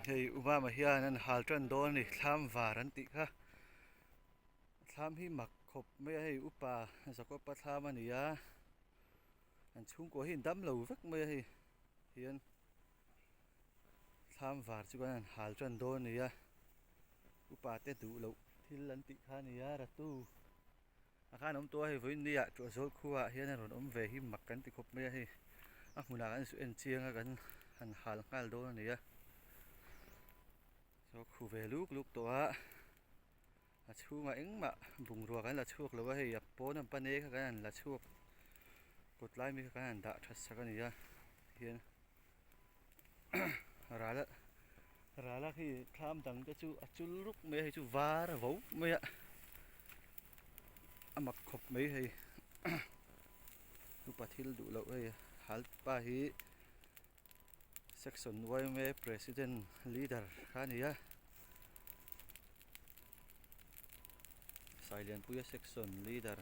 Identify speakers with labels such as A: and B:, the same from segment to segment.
A: hei uma ma hian an hal tran dawn ni thlam var an tih kha thlam hi mak khop mai hei upa zakopa thlam ani a an chhung ko hi dam lo vek mai hei hian thlam var chu kan an hal tran dawn ni a upa te du lo thil an tih kha ni a ratu a khan om to hei voin ni a chu zol khuwa hian an ron om ve hi mak kan ti khop mai hei a hmuna kan su en chianga kan an hal ngal dawn ani a so khu ve luk luk to a chhunga engmah bungrua kan la chhuak lo a hei a pawn an pane kha kan an la chhuak kut lai mi kha kan an dah that sak ani a hian rala khi thlam dang te chu a chul ruk mai hei chu var vo mai a mak khop mai hei tu pathil du lo hei hal pa hi section YMA president leader kha ni a silent puya section leader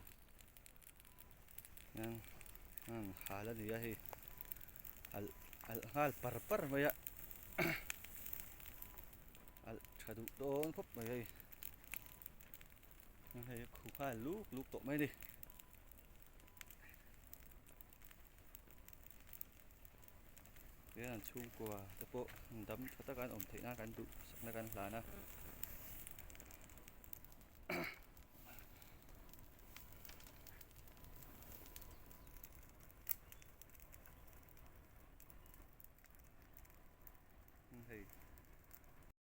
A: yang hala ni a hei al ngal par mai a al thadu don khop mai hei hei khu kha luk to mai ni cái là chung của tập bộ đấm cho tất cả ổn thị na cán tụ sắc na cán lá na